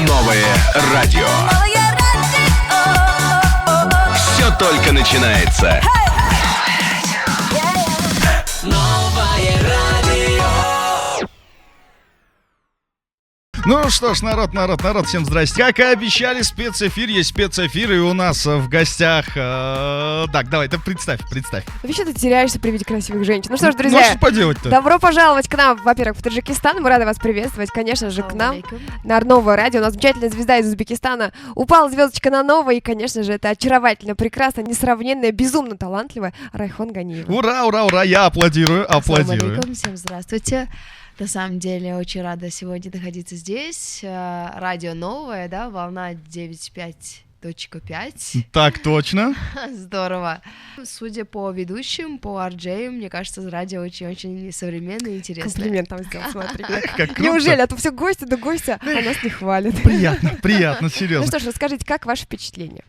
Новое радио. Все только начинается. Новое радио. Ну что ж, народ, всем здрасте. Как и обещали, спецэфир, есть спецэфир, и у нас в гостях... Так, давай, ты представь. Вообще ты теряешься при виде красивых женщин. Ну что ж, Ну друзья, что поделать-то? добро пожаловать к нам, во-первых, в Таджикистан. Мы рады вас приветствовать, конечно же, к нам на Новое радио. У нас замечательная звезда из Узбекистана. Упала звездочка на Новое, и, конечно же, это очаровательно, прекрасно, несравненная, безумно талантливая Райхон Ганиева. Ура, я аплодирую. Ассаламу алейкум, всем здравствуйте. На самом деле, очень рада сегодня находиться здесь. Радио новое, да, волна 95.5. Так точно. Здорово. Судя по ведущим, по RJ, мне кажется, радио очень-очень современное и интересное. Комплимент там сделал, смотри. Как круто. Неужели? А то все гости да гостя, а нас не хвалят. Приятно, Ну серьезно. что ж, расскажите, как ваше впечатление?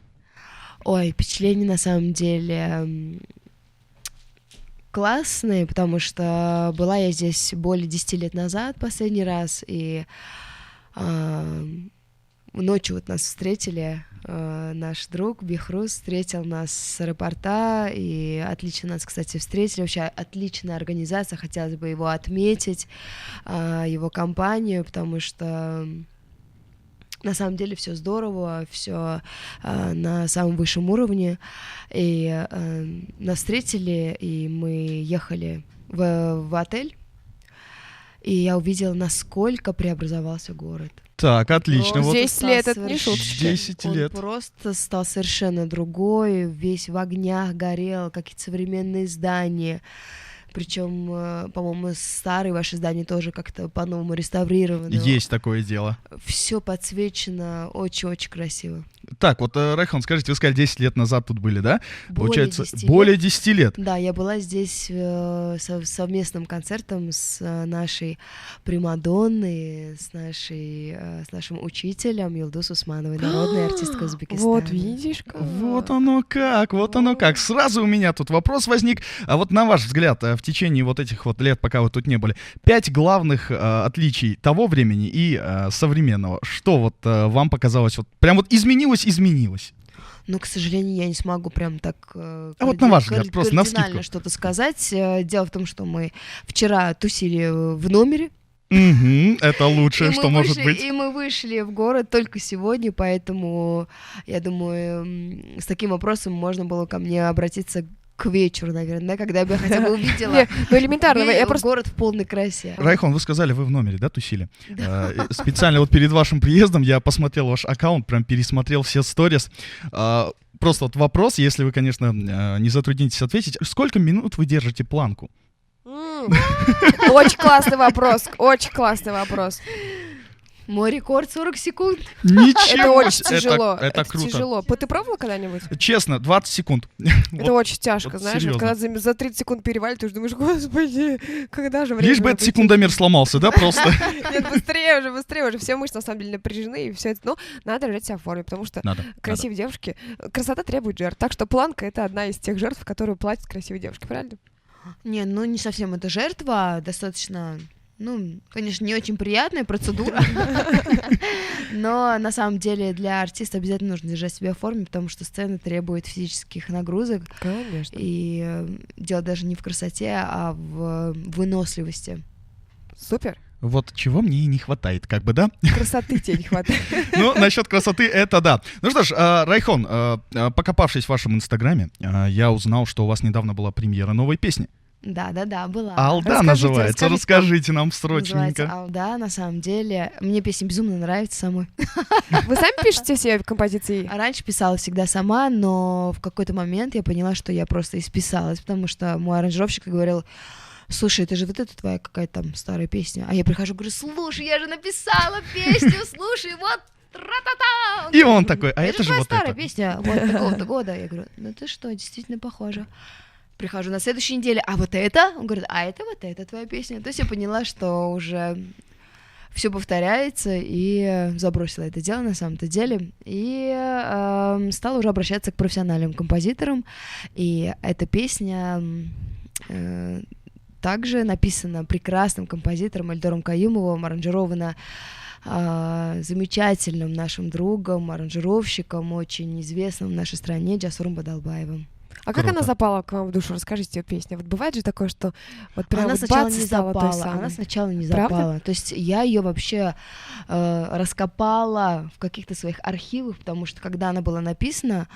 Ой, впечатления на самом деле классные, потому что была я здесь более 10 лет назад последний раз, и ночью вот нас встретили, наш друг Бихрус встретил нас с аэропорта, и отлично нас, кстати, встретили, вообще отличная организация, хотелось бы его отметить, его компанию, потому что на самом деле все здорово, все на самом высшем уровне. И нас встретили, и мы ехали в отель, и я увидела, насколько преобразовался город. Так, отлично. Вот 10 лет, это не шуточки. 10 лет. Он просто стал совершенно другой, весь в огнях горел, какие-то современные здания. Причем, по-моему, старые ваши здания тоже как-то по-новому реставрированы. Есть такое дело. Все подсвечено очень-очень красиво. Так, вот, Райхон, скажите, вы сказали, 10 лет назад тут были, да? Получается, 10 более 10 лет. Да, я была здесь совместным концертом с нашей примадонной, с нашим учителем Юлдус Усмановой, народной артисткой Узбекистана. Вот, видишь как. Вот оно как. Сразу у меня тут вопрос возник. А вот на ваш взгляд, в течение вот этих вот лет, пока вы тут не были, 5 главных отличий того времени и современного. Что вот вам показалось, вот прям вот изменилось? Ну, к сожалению, я не смогу прям так вот на ваш взгляд, просто навскидку. кардинально что-то сказать. Дело в том, что мы вчера тусили в номере. Это лучшее, что может быть. И мы вышли в город только сегодня, поэтому, я думаю, с таким вопросом можно было ко мне обратиться к вечеру, наверное, когда бы я хотя бы увидела Ну, элементарно, я просто... город в полной красе. Райхон, вы сказали, вы в номере, да, тусили? Специально вот перед вашим приездом я посмотрел ваш аккаунт, прям пересмотрел все сторис. Просто вот вопрос, если вы, конечно, не затруднитесь ответить, сколько минут вы держите планку? Очень классный вопрос. Мой рекорд 40 секунд. Ничего. Это очень тяжело. Это круто. Тяжело. Ты пробовала когда-нибудь? Честно, 20 секунд. Это очень тяжко, вот знаешь, серьезно. когда за 30 секунд перевалит, ты уже думаешь, господи, когда же время? Лишь бы этот секундомер сломался, да, просто? Нет, быстрее уже, все мышцы на самом деле напряжены, и все это, но надо держать себя в форме, потому что красивые девушки, красота требует жертв, так что планка — это одна из тех жертв, которые платят красивые девушки, правильно? Не, ну не совсем это жертва, достаточно... Ну, конечно, не очень приятная процедура, но на самом деле для артиста обязательно нужно держать себя в форме, потому что сцена требует физических нагрузок. Конечно. И дело даже не в красоте, а в выносливости. Супер. Вот чего мне и не хватает, как бы, да? Красоты тебе не хватает. Ну, насчет красоты, это да. Ну что ж, Райхон, покопавшись в вашем инстаграме, я узнал, что у вас недавно была премьера новой песни. Да, была. «Алда» называется. Расскажите нам срочненько. Называется «Алда», на самом деле. Мне песня безумно нравится самой. Вы сами пишете все композиции? Раньше писала всегда сама, но в какой-то момент я поняла, что я просто исписалась, потому что мой аранжировщик говорил: слушай, это же вот эта твоя какая-то там старая песня. А я прихожу, говорю: слушай, я же написала песню, слушай, вот тра-та-та. И он такой: а это же вот старая это. песня, вот такого-то года. Я говорю: ну ты что, действительно похоже. Прихожу на следующей неделе: а вот это? Он говорит: а это вот эта твоя песня. То есть я поняла, что уже все повторяется, и забросила это дело на самом-то деле, и стала уже обращаться к профессиональным композиторам, и эта песня также написано прекрасным композитором Эльдором Каюмовым, аранжировано замечательным нашим другом, аранжировщиком, очень известным в нашей стране Джасуром Бадалбаевым. А как Круто. она запала к вам в душу? Расскажите ее песню. Вот бывает же такое, что вот прям Она вот сначала бац, и не стала той запала, самой. она сначала не Правда? запала. То есть я ее вообще раскопала в каких-то своих архивах, потому что когда она была написана,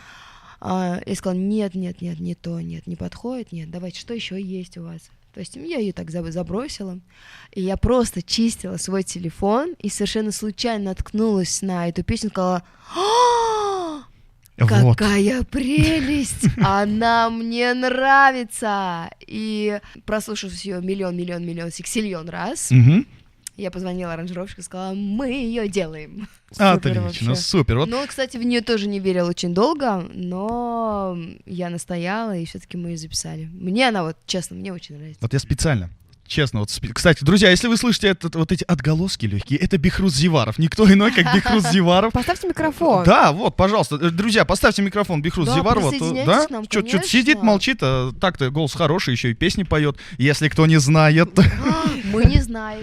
я сказала, нет, не то, нет, не подходит, нет, давайте, что еще есть у вас? То есть я ее так забросила, и я просто чистила свой телефон и совершенно случайно наткнулась на эту песню, сказала, Вот. какая прелесть! Она мне нравится! И прослушав ее миллион, сексиллион раз, Мгм. я позвонила аранжировщику и сказала, мы ее делаем. Супер Отлично, вообще. супер. Вот Ну, кстати, в нее тоже не верила очень долго, но я настояла, и все-таки мы ее записали. Мне она, вот честно, мне очень нравится. Вот я специально. Честно, вот, кстати, друзья, если вы слышите вот эти отголоски легкие, это Бехруз Зиваров. Никто иной, как Бехруз Зиваров. Поставьте микрофон. Да, вот, пожалуйста, друзья, поставьте микрофон Бехруз Да, Зиварова. присоединяйтесь Да? к нам, Что-то конечно. сидит, молчит, а так-то голос хороший, еще и песни поет. Если кто не знает. Мы не знаем.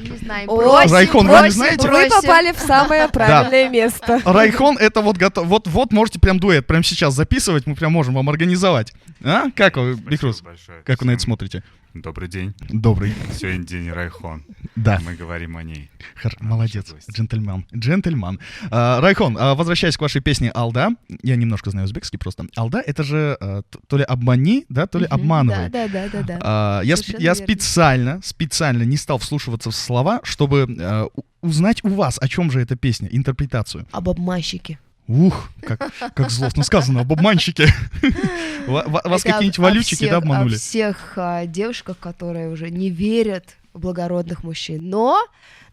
О, Просим, Райхон, вы не знаете? Вы просим. попали в самое правильное место. Райхон, это вот готов. Вот можете прям дуэт прямо сейчас записывать, мы прям можем вам организовать. А? Как вы, Бехруз? Большое. Как вы на это Всем смотрите? Добрый день. Добрый. Сегодня день Райхон. Да. Мы говорим о ней. Молодец, Наша гость. джентльмен. Райхон, возвращаясь к вашей песне «Алда», я немножко знаю узбекский просто. «Алда» — это же то ли обмани, да, то ли обманывай. Да. Я Совершенно верно. специально не стал вслушиваться в слова, чтобы узнать у вас, о чем же эта песня, интерпретацию. Об обманщике. Ух, как злостно сказано, об обманщике. Вас Это какие-нибудь о валютчики, да, обманули? О всех девушках, которые уже не верят в благородных мужчин. Но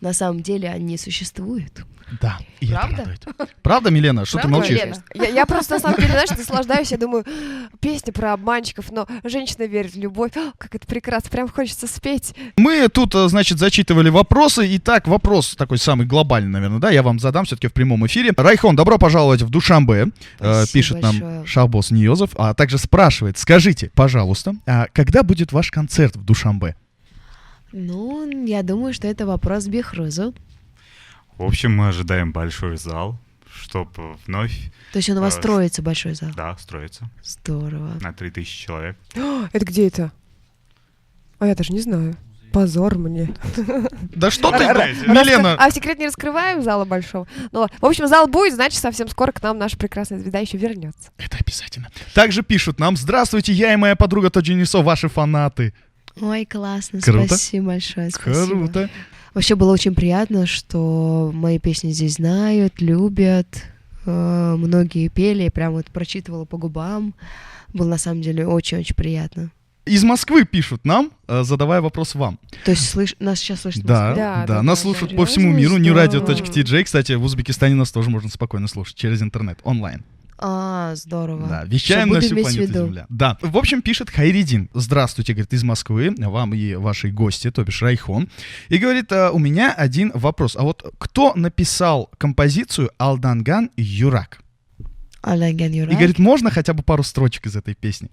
на самом деле они существуют. Да, и это Правда? радует. Правда, Милена? Что ты Правда, молчишь? Лена? Я просто, на самом деле, знаешь, наслаждаюсь, я думаю, песня про обманщиков, но женщина верит в любовь. Как это прекрасно, прям хочется спеть. Мы тут, значит, зачитывали вопросы. Итак, вопрос такой самый глобальный, наверное, да, я вам задам все-таки в прямом эфире. Райхон, добро пожаловать в Душанбе, Спасибо пишет нам большое. Шахбос Ниозов, а также спрашивает, скажите, пожалуйста, когда будет ваш концерт в Душанбе? Ну, я думаю, что это вопрос Бехрузу. В общем, мы ожидаем большой зал, чтобы вновь, То есть он у вас Э, строится, большой зал. да, строиться Здорово. на 3000 человек. Это где это? А я даже не знаю. Позор мне. Да что ты, Раска- Милена? А секрет не раскрываем зала большого. Ну, ладно. В общем, зал будет, значит, совсем скоро к нам наша прекрасная звезда еще вернется. Это обязательно. Также пишут нам, здравствуйте, я и моя подруга Тоджинисо, ваши фанаты. Ой, классно, Круто. спасибо большое, спасибо. Круто. Вообще было очень приятно, что мои песни здесь знают, любят. Многие пели, я прям вот прочитывала по губам. Было на самом деле очень-очень приятно. Из Москвы пишут нам, задавая вопрос вам. То есть нас сейчас слышно? в Да, Москве? да, Да, нас да, слушают да. по всему миру, Здорово. newradio.tj. Кстати, в Узбекистане нас тоже можно спокойно слушать через интернет, онлайн. Здорово. Да, вещаем Всё, на буду всю иметь в планету виду. Земля. Да, в общем, пишет Хайридин. Здравствуйте, говорит, из Москвы, вам и вашей гости, то бишь Райхон. И говорит, у меня один вопрос. А вот кто написал композицию «Алданган Юрак»? Алданган И Юрак. говорит, можно хотя бы пару строчек из этой песни?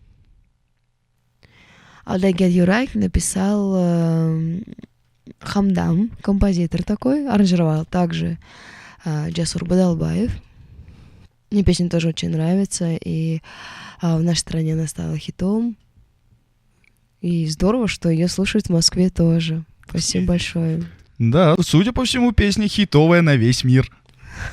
Алданган Юрак написал Хамдам, композитор такой, аранжировал также Джасур Бадалбаев. Мне песня тоже очень нравится, и в нашей стране она стала хитом. И здорово, что ее слушают в Москве тоже. Спасибо большое. Да, судя по всему, песня хитовая на весь мир.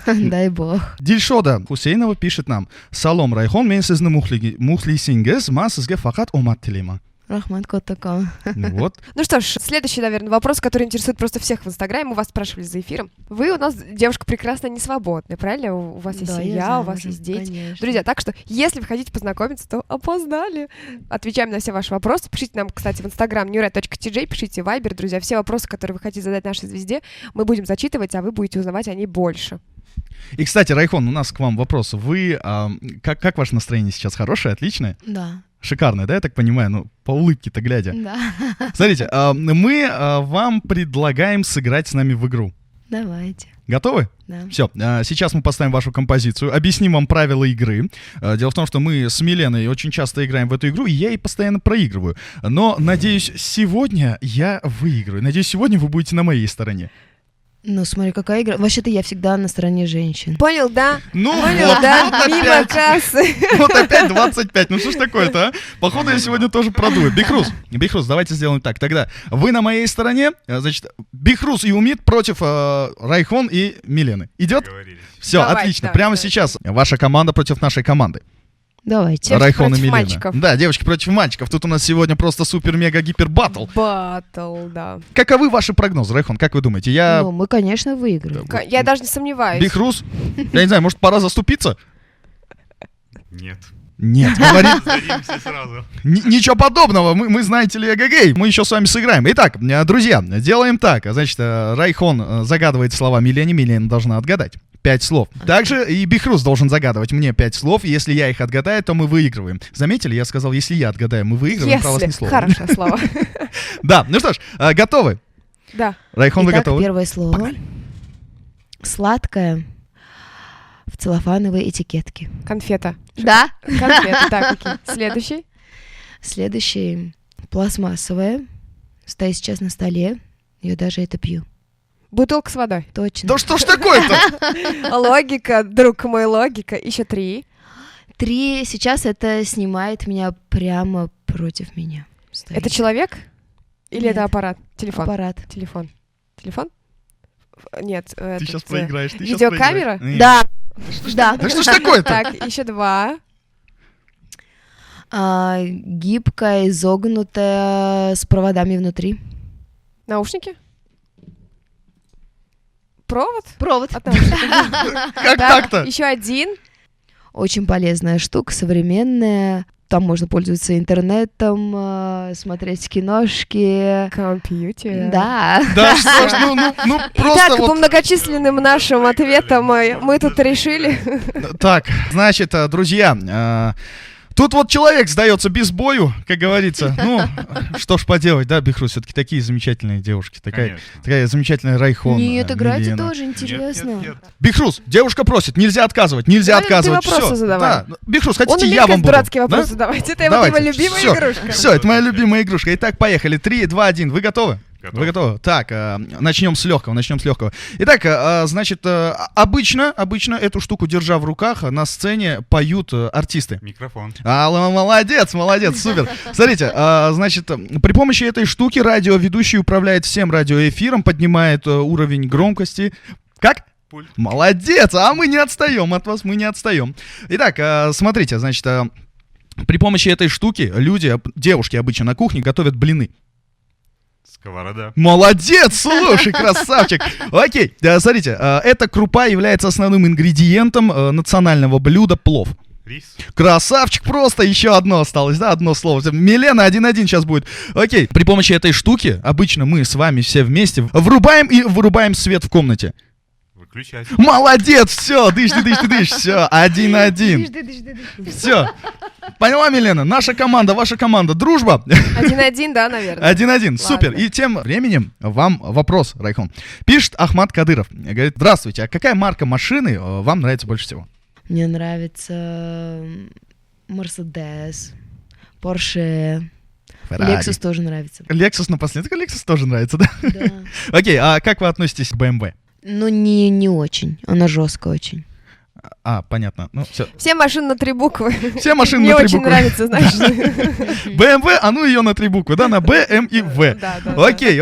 Дай бог. Дильшода Хусейнова пишет нам. Салом, Райхон, мен сізні мухлисингіз, ма сізге фақат омад тілеймін. Рахмат Коттака. Вот. Ну что ж, следующий, наверное, вопрос, который интересует просто всех в Инстаграме. Мы вас спрашивали за эфиром. Вы у нас девушка прекрасная, не свободная, правильно? У вас есть Да, я семья, у вас замужем, есть дети. конечно. Друзья, так что, если вы хотите познакомиться, то опоздали. Отвечаем на все ваши вопросы. Пишите нам, кстати, в Инстаграм newradio.tj, пишите в Viber, друзья. Все вопросы, которые вы хотите задать нашей звезде, мы будем зачитывать, а вы будете узнавать о ней больше. И, кстати, Райхон, у нас к вам вопрос. Вы, как ваше настроение сейчас? Хорошее, отличное? Да. Шикарное, да, я так понимаю? Ну, по улыбке-то глядя. Да. Смотрите, мы вам предлагаем сыграть с нами в игру. Давайте. Готовы? Да. Все, сейчас мы поставим вашу композицию, объясним вам правила игры. Дело в том, что мы с Миленой очень часто играем в эту игру, и я ей постоянно проигрываю. Но, надеюсь, сегодня я выиграю. Надеюсь, сегодня вы будете на моей стороне. Ну, смотри, какая игра. Вообще-то я всегда на стороне женщин. Понял, да? Ну Понял, вот, да? вот Мимо опять. кассы. Вот опять 25. Ну что ж такое-то, а? Походу, я сегодня тоже продую. Бихрус, давайте сделаем так. Тогда вы на моей стороне, значит, Бихрус и Умид против Райхон и Милены. Идет? Договорились. Все, Давайте, отлично. давай, Прямо давай. сейчас ваша команда против нашей команды. Давайте. Девочки Райхон и против Милена. мальчиков. Да, девочки против мальчиков. Тут у нас сегодня просто супер-мега-гипер баттл. Батл, да. Каковы ваши прогнозы, Райхон? Как вы думаете? Ну, мы, конечно, выиграем. Я даже не сомневаюсь. Бихрус? Я не знаю, может, пора заступиться? Нет. Нет, говори. Сдадимся сразу. Ничего подобного, мы, знаете ли, эгегей, мы еще с вами сыграем. Итак, друзья, делаем так. Значит, Райхон загадывает слова Милене, Милена должна отгадать 5 слов. Также и Бихрус должен загадывать мне 5 слов, если я их отгадаю, то мы выигрываем. Заметили, я сказал, если я отгадаю, мы выигрываем, про вас ни Если. слова. Хорошее слово. Да, ну что ж, готовы? Да. Райхон, вы Итак, готовы? первое слово. Сладкое в целлофановой этикетке. Конфета. Да. Конфета. Так, окей. Следующий. Следующее. Пластмассовая. Стоит сейчас на столе. Я даже это пью. Бутылка с водой. Точно. Да что ж такое-то? Логика, друг мой, логика. Еще 3. 3. Сейчас это снимает меня прямо против меня. Стоит. Это человек? Или Нет. это аппарат? Телефон. Аппарат. Телефон. Телефон? Нет. Ты сейчас проиграешь, ты сейчас Видеокамера? проиграешь. Нет. Да. Да. Да что ж такое-то? Так, еще 2. Гибкая, изогнутая, с проводами внутри. Наушники? Провод? Провод. От наушников. Как Так, так-то? еще 1. Очень полезная штука, современная. Там можно пользоваться интернетом, смотреть киношки. Компьютер. Да. Да что ж, ну просто Итак, по вот... многочисленным нашим ответам мы тут решили. Так, значит, друзья, тут вот человек сдается без бою, как говорится. Ну, что ж поделать, да, Бихрус, все-таки такие замечательные девушки. Такая замечательная Райхон. Нет, играйте Милена. тоже интересно. Нет. Бихрус, девушка просит, нельзя отказывать, нельзя Давай, отказывать. ты вопросы Всё. задавай. Да. Бихрус, Он хотите, умеет я вам как буду? дурацкие вопросы Да? задавать. Это его Давайте. любимая Всё. игрушка. Все, это моя любимая игрушка. Итак, поехали. 3, 2, 1. Вы готовы? Готов. Вы готовы? Так, начнем с легкого, Итак, значит, обычно эту штуку, держа в руках, на сцене поют артисты. Микрофон. Молодец, супер. Смотрите, значит, при помощи этой штуки радиоведущий управляет всем радиоэфиром, поднимает уровень громкости. Как? Пульт. Молодец, а мы не отстаем от вас, мы не отстаем. Итак, смотрите, значит, при помощи этой штуки девушки обычно на кухне готовят блины. Сковорода. Молодец, слушай, красавчик. Окей, смотрите, эта крупа является основным ингредиентом национального блюда плов. Рис. Красавчик, просто еще одно осталось, да, одно слово. Милена 1-1 сейчас будет. Окей, при помощи этой штуки обычно мы с вами все вместе врубаем и вырубаем свет в комнате. Выключать. Молодец, все, дышь, все, 1-1. Все. Поняла, Милена? Наша команда, ваша команда. Дружба. 1-1, да, наверное. 1-1, супер. Ладно. И тем временем вам вопрос, Райхон. Пишет Ахмат Кадыров. Говорит, здравствуйте, а какая марка машины вам нравится больше всего? Мне нравится Мерседес, Порше, Лексус тоже нравится. Lexus напоследок, Lexus тоже нравится, да? Да. Окей, а как вы относитесь к BMW? Ну, не очень. Она жесткая очень. Понятно. Ну, все. Все машины на 3 буквы. Все машины Мне на 3 очень буквы. нравится, знаешь. BMW, а ну ее на 3 буквы, да, на Б, М и В. Да, да. Окей.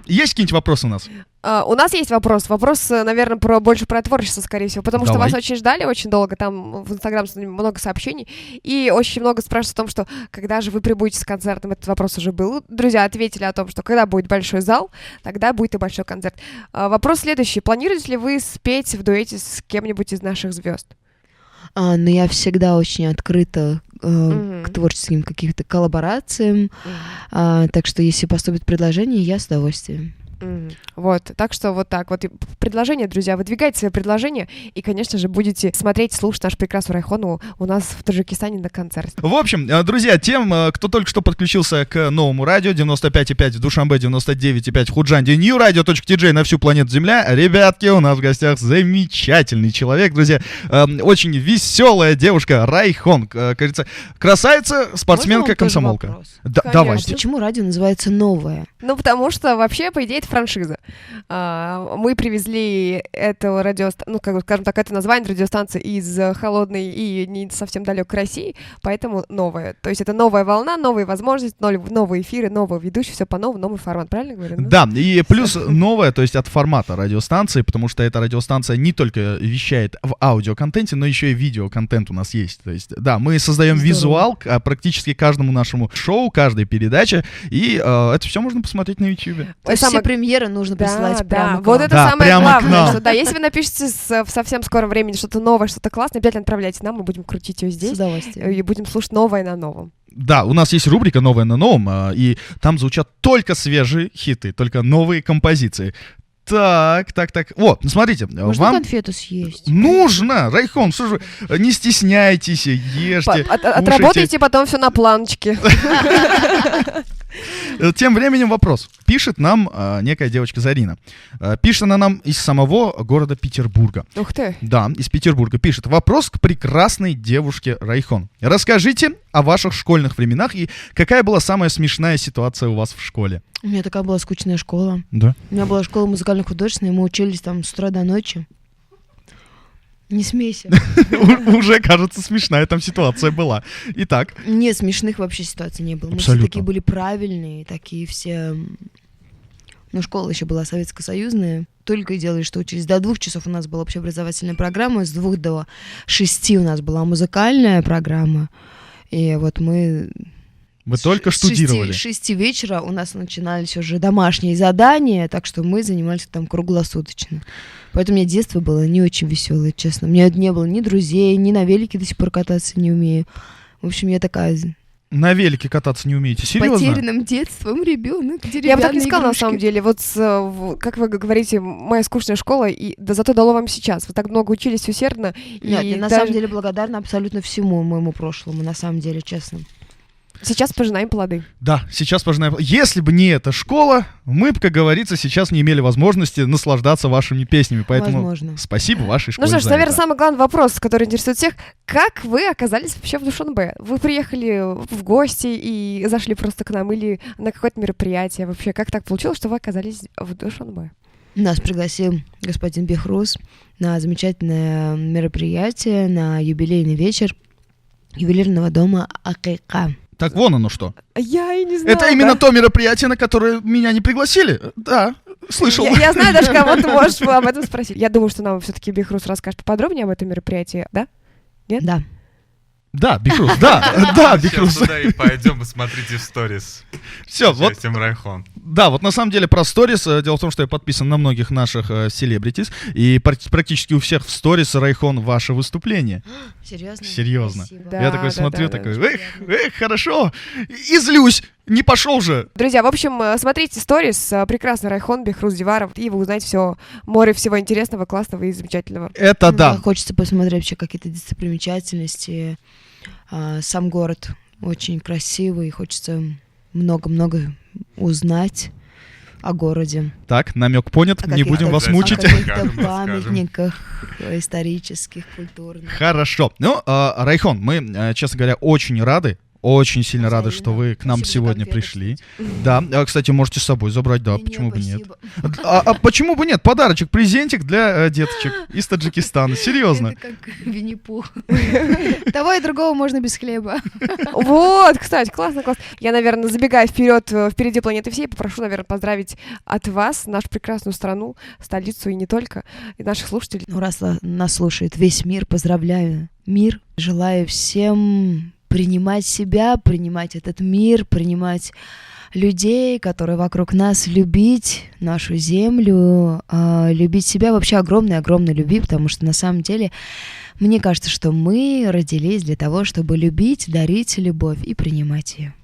Есть какие-нибудь вопросы у нас? У нас есть вопрос. Вопрос, наверное, больше про творчество, скорее всего. Потому что Давай. вас очень ждали очень долго. Там в Инстаграм много сообщений. И очень много спрашивают о том, что когда же вы прибудете с концертом. Этот вопрос уже был. Друзья ответили о том, что когда будет большой зал, тогда будет и большой концерт. Вопрос следующий. Планируете ли вы спеть в дуэте с кем-нибудь из наших звезд? Но я всегда очень открыта к творческим каким-то коллаборациям. Так что, если поступит предложение, я с удовольствием. Вот, так что вот так вот. И предложения, друзья, выдвигайте свои предложения и, конечно же, будете смотреть, слушать наш прекрасный Райхон у нас в Таджикистане на концерте. В общем, друзья, тем, кто только что подключился к новому радио 95,5 в Душанбе, 99,5 в Худжанде, newradio.tj на всю планету Земля, ребятки, у нас в гостях замечательный человек, друзья, очень веселая девушка Райхон, как говорится, красавица, спортсменка, комсомолка. Давайте. Почему радио называется «Новое»? Ну, потому что вообще, по идее, это франшиза. Мы привезли эту радиостанцию, скажем так, это название радиостанции из холодной и не совсем далекой России, поэтому новое. То есть это новая волна, новые возможности, новые эфиры, новые ведущие, все по-новому, новый формат, правильно говорю? Да, и плюс новое, то есть от формата радиостанции, потому что эта радиостанция не только вещает в аудиоконтенте, но еще и видеоконтент у нас есть. То есть, да, мы создаем визуал к практически каждому нашему шоу, каждой передаче, и это все можно посмотреть на YouTube. То есть все премьеры нужно присылать прямо к вот вам. это Да, самое прямо к главное, нам. что да, если вы напишете в совсем скором времени что-то новое, что-то классное, обязательно отправляйте нам, мы будем крутить ее С здесь удовольствием. и будем слушать новое на новом. Да, у нас есть рубрика «Новое на новом», и там звучат только свежие хиты, только новые композиции. Так. Вот, смотрите, Можно вам конфету съесть? нужно, Райхон, что же вы, не стесняйтесь, ешьте, Отработайте потом все на планочке. Тем временем вопрос. Пишет нам некая девочка Зарина. Пишет она нам из самого города Петербурга. Ух ты. Да, из Петербурга. Пишет. Вопрос к прекрасной девушке Райхон. Расскажите о ваших школьных временах и какая была самая смешная ситуация у вас в школе? У меня такая была скучная школа. Да. У меня была школа музыкально-художественная, и мы учились там с утра до ночи. Не смейся. Уже, кажется, смешная там ситуация была. Итак. Нет, смешных вообще ситуаций не было. Мы все Абсолютно. такие были правильные, такие все... Ну, школа еще была советско-союзная. Только и делали, что учились. До 2 часов у нас была общеобразовательная программа, с 2 до 6 у нас была музыкальная программа. И вот мы... Вы только штудировали. С 6 вечера у нас начинались уже домашние задания, так что мы занимались там круглосуточно. Поэтому у меня детство было не очень веселое, честно. У меня не было ни друзей, ни на велике до сих пор кататься не умею. В общем, я такая... На велике кататься не умеете? С Серьезно? потерянным детством ребенок, Я бы так не сказала, на самом деле. Вот, как вы говорите, моя скучная школа, и да зато дало вам сейчас. Вы так много учились усердно. Нет, и я на даже самом деле благодарна абсолютно всему моему прошлому, на самом деле, честно. сейчас пожинаем плоды. Да, сейчас пожинаем. Если бы не эта школа, мы бы, как говорится, сейчас не имели возможности наслаждаться вашими песнями. Поэтому Возможно. спасибо вашей школе. Ну что ж, за наверное, это. самый главный вопрос, который интересует всех. Как вы оказались вообще в Душанбе? Вы приехали в гости и зашли просто к нам или на какое-то мероприятие? Вообще, как так получилось, что вы оказались в Душанбе? Нас пригласил господин Бехрус на замечательное мероприятие, на юбилейный вечер ювелирного дома Акейка. Так вон оно что. Я и не знала. Это именно то мероприятие, на которое меня не пригласили? Да, слышал. Я знаю даже, кого ты можешь об этом спросить. Я думаю, что нам все-таки Бехрус расскажет поподробнее об этом мероприятии, да? Нет? Да. Да, Бикрус, да, Бикрус. Сейчас туда и пойдем, и смотрите в сторис. Все, вот, Участием Райхон. да, вот на самом деле про сторис. Дело в том, что я подписан на многих наших селебритис, и практически у всех в сторис Райхон ваше выступление. Серьезно? Серьезно. Спасибо. Да, Я такой да, смотрю, да, такой, да. эх, хорошо, и злюсь, не пошел же. Друзья, в общем, смотрите сторис, прекрасный Райхон, Бехрус Диваров, и вы узнаете все море всего интересного, классного и замечательного. Это да. Хочется посмотреть вообще какие-то достопримечательности. Сам город очень красивый, хочется много-много узнать о городе. Так, намек понят, О не будем каких-то- вас О мучить. каких-то Расскажем. памятниках исторических, культурных. Хорошо. Ну, Райхон, мы, честно говоря, очень рады. Очень сильно рады, что вы к нам Спасибо за сегодня конфеты, пришли. Да, кстати, можете с собой забрать, да, Не, почему бы нет. спасибо. А почему бы нет? Подарочек, презентик для деточек из Таджикистана. Серьезно. Это как Винни-Пух. Того и другого можно без хлеба. Вот, кстати, классно. Я, наверное, забегая впереди планеты всей, попрошу, наверное, поздравить от вас нашу прекрасную страну, столицу и не только, и наших слушателей. Ну, раз нас слушает весь мир, поздравляю мир. Желаю всем принимать себя, принимать этот мир, принимать людей, которые вокруг нас, любить нашу землю, любить себя, вообще огромной-огромной любви, потому что на самом деле мне кажется, что мы родились для того, чтобы любить, дарить любовь и принимать ее.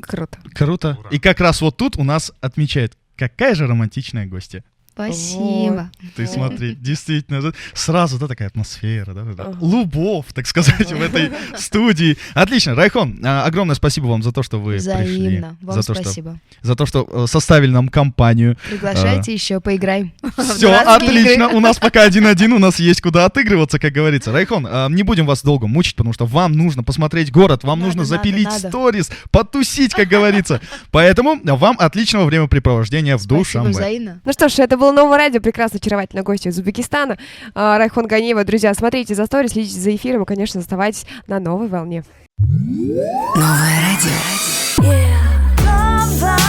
Круто. Круто. Ура. И как раз вот тут у нас отмечает Какая же романтичная гостья. Спасибо. Ты смотри, действительно, сразу, да, такая атмосфера, да, любовь, так сказать, в этой студии. Отлично, Райхон, огромное спасибо вам за то, что вы пришли. Взаимно. Вам за то, спасибо. За то, что составили нам компанию. Приглашайте еще, поиграем. Все, отлично, у нас пока 1-1, у нас есть куда отыгрываться, как говорится. Райхон, не будем вас долго мучить, потому что вам нужно посмотреть город, вам нужно запилить сторис, потусить, как говорится. Поэтому вам отличного времяпрепровождения в Душанбе. Спасибо взаимно. Ну что ж, это было Новое радио, прекрасно, очаровательная гостья из Узбекистана. Райхон Ганиева. Друзья, смотрите за сторис, следите за эфиром и, конечно, оставайтесь на новой волне. Новое радио. Новое